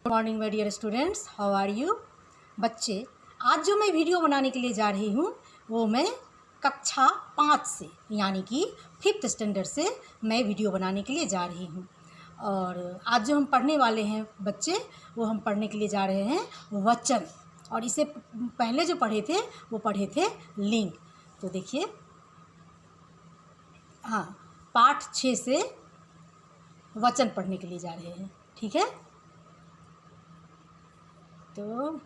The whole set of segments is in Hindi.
Good morning my dear students, how are you. बच्चे, आज जो मैं वीडियो बनाने के लिए जा रही हूँ वो मैं कक्षा 5 से यानी कि 5th स्टैंडर्ड से मैं वीडियो बनाने के लिए जा रही हूँ। और आज जो हम पढ़ने वाले हैं बच्चे, वो हम पढ़ने के लिए जा रहे हैं वचन। और इसे पहले जो पढ़े थे वो पढ़े थे लिंग। तो देखिए, हाँ, पाठ 6 से वचन पढ़ने के लिए जा रहे हैं, ठीक है। तो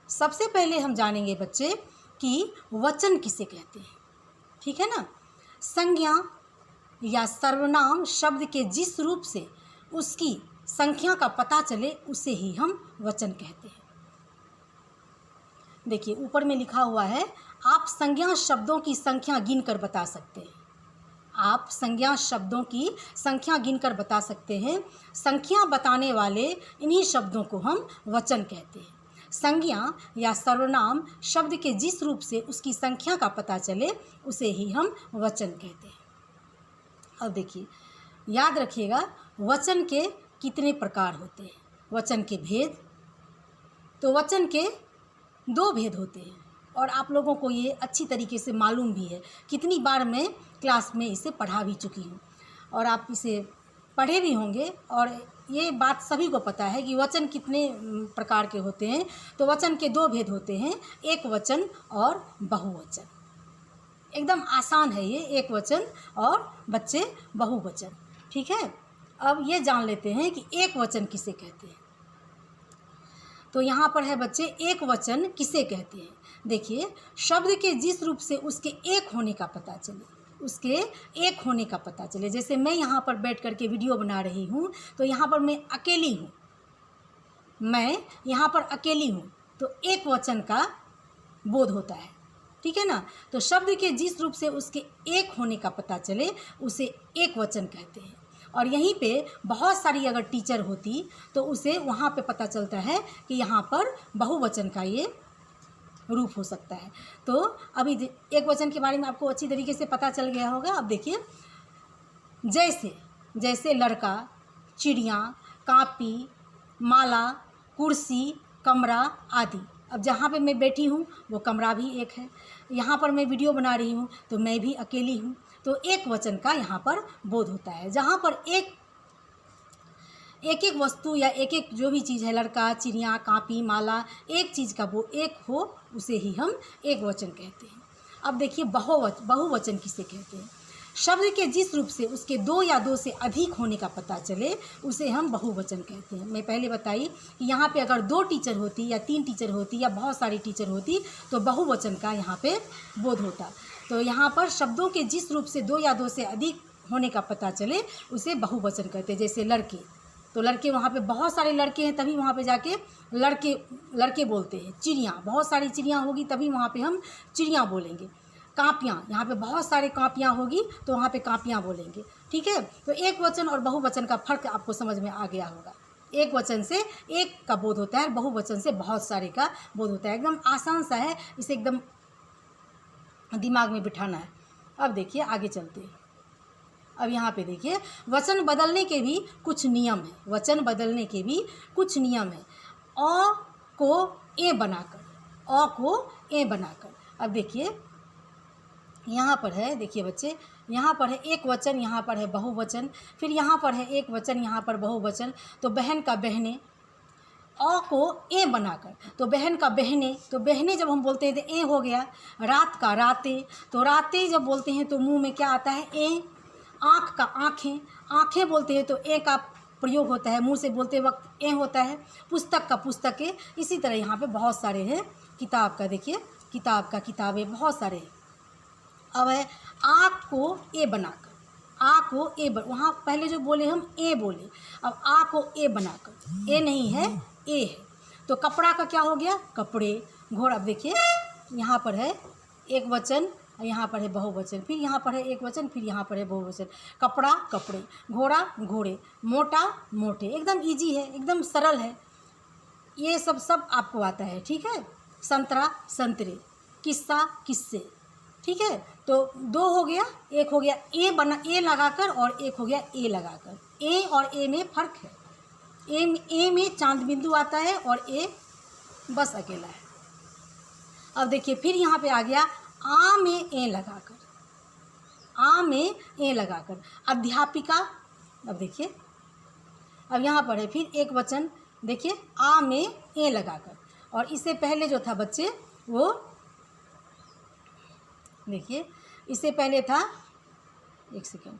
सबसे पहले हम जानेंगे बच्चे कि वचन किसे कहते हैं, ठीक है ना। संज्ञा या सर्वनाम शब्द के जिस रूप से उसकी संख्या का पता चले उसे ही हम वचन कहते हैं। देखिए, ऊपर में लिखा हुआ है, आप संज्ञा शब्दों की संख्या गिनकर बता सकते हैं। आप संज्ञा शब्दों की संख्या गिनकर बता सकते हैं। संख्या बताने वाले इन्हीं शब्दों को हम वचन कहते हैं। संज्ञा या सर्वनाम शब्द के जिस रूप से उसकी संख्या का पता चले उसे ही हम वचन कहते हैं। अब देखिए, याद रखिएगा, वचन के कितने प्रकार होते हैं। वचन के भेद, तो वचन के 2 भेद होते हैं और आप लोगों को ये अच्छी तरीके से मालूम भी है। कितनी बार मैं क्लास में इसे पढ़ा भी चुकी हूँ और आप इसे पढ़े भी होंगे। और ये बात सभी को पता है कि वचन कितने प्रकार के होते हैं। तो वचन के 2 भेद होते हैं, एक वचन और बहुवचन। एकदम आसान है ये, एक वचन और बच्चे बहुवचन, ठीक है। अब ये जान लेते हैं कि एक वचन किसे कहते हैं। तो यहाँ पर है बच्चे, एक वचन किसे कहते हैं। देखिए, शब्द के जिस रूप से उसके एक होने का पता चले, उसके एक होने का पता चले। जैसे मैं यहाँ पर बैठ करके वीडियो बना रही हूँ तो यहाँ पर मैं अकेली हूँ, मैं यहाँ पर अकेली हूँ, तो एक वचन का बोध होता है, ठीक है ना। तो शब्द के जिस रूप से उसके एक होने का पता चले उसे एक वचन कहते हैं। और यहीं पे बहुत सारी अगर टीचर होती तो उसे वहाँ पे पता चलता है कि यहाँ पर बहुवचन का ये रूप हो सकता है। तो अभी एक वचन के बारे में आपको अच्छी तरीके से पता चल गया होगा। अब देखिए, जैसे जैसे लड़का, चिड़िया, कापी, माला, कुर्सी, कमरा आदि। अब जहाँ पे मैं बैठी हूँ वो कमरा भी एक है। यहाँ पर मैं वीडियो बना रही हूँ तो मैं भी अकेली हूँ। तो एक वचन का यहाँ पर बोध होता है। जहाँ पर एक एक वस्तु या एक जो भी चीज़ है, लड़का, चिड़िया, कापी, माला, एक चीज़ का वो एक हो उसे ही हम एक वचन कहते हैं। अब देखिए, बहुवचन किसे कहते हैं। शब्द के जिस रूप से उसके 2 या 2 से अधिक होने का पता चले उसे हम बहुवचन कहते हैं। मैं पहले बताई कि यहाँ पे अगर 2 टीचर होती या 3 टीचर होती या बहुत सारी टीचर होती तो बहुवचन का यहाँ पे बोध होता। तो यहाँ पर शब्दों के जिस रूप से 2 या 2 से अधिक होने का पता चले उसे बहुवचन कहते हैं। जैसे लड़के, तो लड़के, वहाँ पे बहुत सारे लड़के हैं तभी वहाँ पे जाके लड़के बोलते हैं। चिड़िया, बहुत सारी चिड़िया होगी तभी वहाँ पे हम चिड़िया बोलेंगे। कापियाँ, यहाँ पे बहुत सारे कापियाँ होगी तो वहाँ पे कापियाँ बोलेंगे, ठीक है। तो एक वचन और बहुवचन का फ़र्क आपको समझ में आ गया होगा। एक वचन से एक का बोध होता है, बहुवचन से बहुत सारे का बोध होता है। एकदम आसान सा है, इसे एकदम दिमाग में बिठाना है। अब देखिए, आगे चलते हैं। अब यहाँ पे देखिए, वचन बदलने के भी कुछ नियम है। वचन बदलने के भी कुछ नियम है। अ को ए बनाकर, अ को ए बनाकर। अब देखिए, यहाँ पर है, देखिए बच्चे, यहाँ पर है एक वचन, यहाँ पर है बहुवचन, फिर यहाँ पर है एक वचन, यहाँ पर बहुवचन। तो बहन का बहने, अ को ए बनाकर, तो बहन का बहने, तो बहने जब हम बोलते हैं तो ए हो गया। रात का राते, तो राते जब बोलते हैं तो मुंह में क्या आता है, ए। आँख का आँखें, आँखें बोलते हैं तो ए का प्रयोग होता है, मुंह से बोलते वक्त ए होता है। पुस्तक का पुस्तकें, इसी तरह यहाँ पे बहुत सारे हैं। किताब का देखिए, किताब का किताबें, बहुत सारे हैं। अब है आँख को ए बनाकर, आ को ए वहाँ पहले जो बोले हम ए बोले, अब आ को ए बनाकर, ए नहीं है ए है। तो कपड़ा का क्या हो गया, कपड़े। घोड़ा, अब देखिए यहाँ पर है एक वचन, यहाँ पर है बहुवचन, फिर यहाँ पर है एक वचन, फिर यहाँ पर है बहुवचन। कपड़ा, कपड़े, घोड़ा, घोड़े, मोटा, मोटे। एकदम इजी है, एकदम सरल है। ये सब आपको आता है, ठीक है। संतरा, संतरे, किस्सा, किस्से, ठीक है। तो 2 हो गया, एक हो गया ए लगाकर और एक हो गया ए लगाकर। ए और ए में फ़र्क है। ए में चांद बिंदु आता है और ए बस अकेला है। अब देखिए फिर यहाँ पे आ गया आ में ए लगाकर, आ में ए लगाकर अध्यापिका। अब देखिए अब यहाँ पर है फिर एक वचन, देखिए आ में ए लगाकर, और इससे पहले जो था बच्चे वो देखिए इससे पहले था, एक सेकेंड,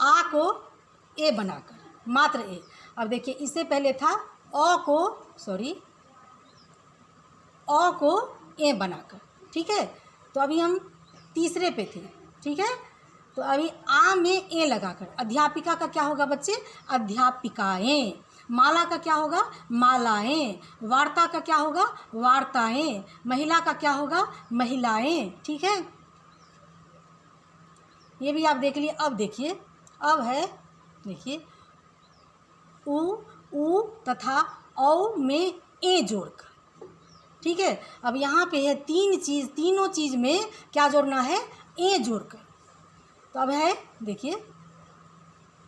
आ को ए बनाकर मात्र ए। अब देखिए इससे पहले था अ को ए बनाकर, ठीक है। तो अभी हम तीसरे पे थे, ठीक है। तो अभी आ में ए लगाकर अध्यापिका का क्या होगा बच्चे, अध्यापिकाएं। माला का क्या होगा, मालाएं। वार्ता का क्या होगा, वार्ताएं। महिला का क्या होगा, महिलाएं, ठीक है। ये भी आप देख लिए। अब देखिए अब है, देखिए उ तथा औ में ए जोड़कर, ठीक है। अब यहाँ पे है तीनों चीज़ में क्या जोड़ना है, ए जोड़कर। तो अब है देखिए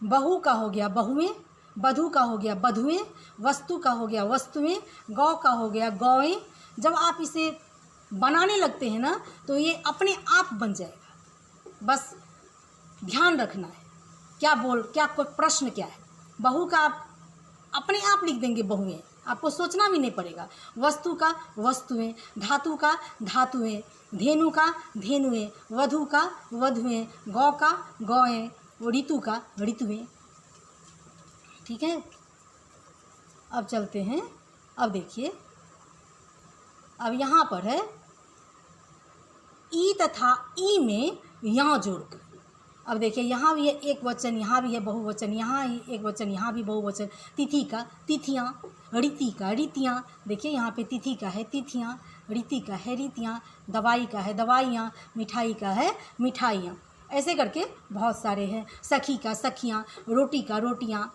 बहू का हो गया बहुएं, बधू का हो गया बधुएं, वस्तु का हो गया वस्तुएं, गौ का हो गया गौएं। जब आप इसे बनाने लगते हैं ना तो ये अपने आप बन जाएगा। बस ध्यान रखना है क्या कोई प्रश्न क्या है। बहू का आप अपने आप लिख देंगे बहुएं, आपको सोचना भी नहीं पड़ेगा। वस्तु का वस्तुएं, धातु का धातुएं, धेनु का धेनुएं, वधू का वधुएं, गौ का गौएं, ऋतु का ऋतुएं, ठीक है। अब चलते हैं। अब देखिए अब यहाँ पर है ई तथा ई में यहाँ जोड़कर। अब देखिए यहाँ भी है एक वचन, यहाँ भी है बहुवचन, यहाँ ही एक वचन, यहाँ भी बहुवचन। तिथि का तिथियाँ, ऋति का ऋतियाँ। देखिए यहाँ पे तिथि का है तिथियाँ, ऋति का है ऋतियाँ, दवाई का है दवाइयाँ, मिठाई का है मिठाइयाँ। ऐसे करके बहुत सारे हैं। सखी का सखियाँ, रोटी का रोटियाँ,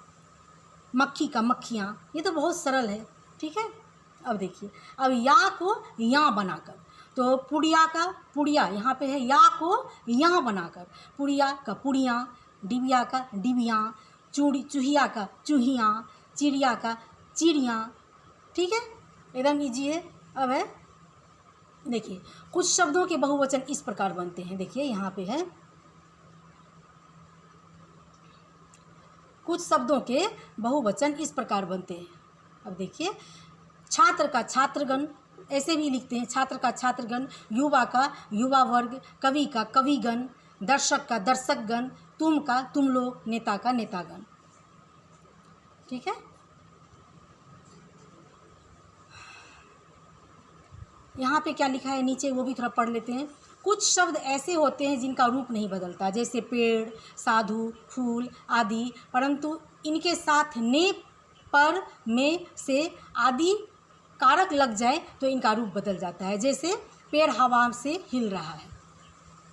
मक्खी का मक्खियाँ। ये तो बहुत सरल है, ठीक है। अब देखिए अब या को यहाँ बनाकर, तो पुड़िया का पुड़िया, यहाँ पे है या को यहाँ बनाकर, पुड़िया का पुड़ियाँ, डिबिया का डिबियाँ, चूहिया का चूहियाँ, चिड़िया का चिड़ियाँ, ठीक है। एकदम ईजी है। अब है देखिए कुछ शब्दों के बहुवचन इस प्रकार बनते हैं। देखिए यहाँ पे है कुछ शब्दों के बहुवचन इस प्रकार बनते हैं। अब देखिए छात्र का छात्रगण, ऐसे भी लिखते हैं, छात्र का छात्रगण। युवा का युवा वर्ग, कवि का कविगण, दर्शक का दर्शकगण, तुम का तुम लोग, नेता का नेतागण, ठीक है। यहाँ पे क्या लिखा है नीचे वो भी थोड़ा पढ़ लेते हैं। कुछ शब्द ऐसे होते हैं जिनका रूप नहीं बदलता, जैसे पेड़, साधु, फूल आदि, परंतु इनके साथ ने, पर, में, से आदि कारक लग जाए तो इनका रूप बदल जाता है। जैसे पेड़ हवा से हिल रहा है,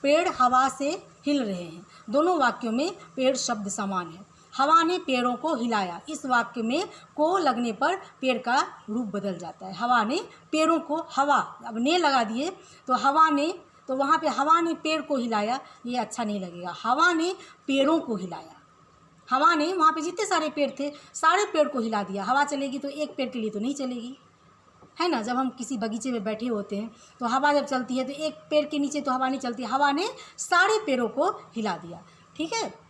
पेड़ हवा से हिल रहे हैं। दोनों वाक्यों में पेड़ शब्द समान है। हवा ने पेड़ों को हिलाया, इस वाक्य में को लगने पर पेड़ का रूप बदल जाता है। हवा ने पेड़ों को, हवा अब ने लगा दिए तो हवा ने, तो वहाँ पे हवा ने पेड़ को हिलाया, ये अच्छा नहीं लगेगा। हवा ने पेड़ों को हिलाया, हवा ने वहाँ पे जितने सारे पेड़ थे सारे पेड़ को हिला दिया। हवा चलेगी तो एक पेड़ के लिए तो नहीं चलेगी, है ना। जब हम किसी बगीचे में बैठे होते हैं तो हवा जब चलती है तो एक पेड़ के नीचे तो हवा नहीं चलती, हवा ने सारे पेड़ों को हिला दिया, ठीक है।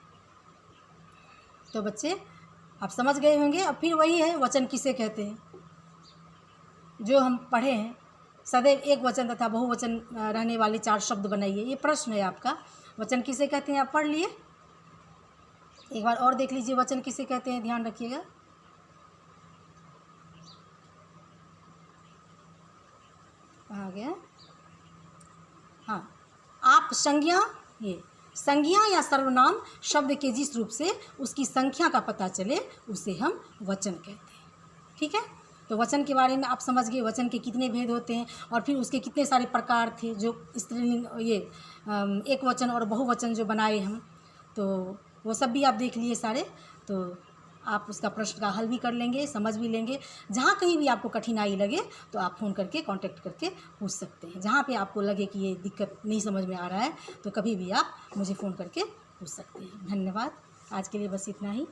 तो बच्चे आप समझ गए होंगे। अब फिर वही है वचन किसे कहते हैं जो हम पढ़े हैं। सदैव एक वचन तथा बहुवचन रहने वाले 4 शब्द बनाइए। ये प्रश्न है आपका, वचन किसे कहते हैं आप पढ़ लिए। एक बार और देख लीजिए वचन किसे कहते हैं, ध्यान रखिएगा। कहाँ गया, हाँ, आप संज्ञा, ये संज्ञा या सर्वनाम शब्द के जिस रूप से उसकी संख्या का पता चले उसे हम वचन कहते हैं, ठीक है। तो वचन के बारे में आप समझ गए, वचन के कितने भेद होते हैं और फिर उसके कितने सारे प्रकार थे जो स्त्रीलिंग, ये एक वचन और बहुवचन जो बनाए हम, तो वो सब भी आप देख लिए सारे। तो आप उसका प्रश्न का हल भी कर लेंगे, समझ भी लेंगे। जहाँ कहीं भी आपको कठिनाई लगे तो आप फ़ोन करके कांटेक्ट करके पूछ सकते हैं। जहाँ पे आपको लगे कि ये दिक्कत नहीं समझ में आ रहा है तो कभी भी आप मुझे फ़ोन करके पूछ सकते हैं। धन्यवाद, आज के लिए बस इतना ही।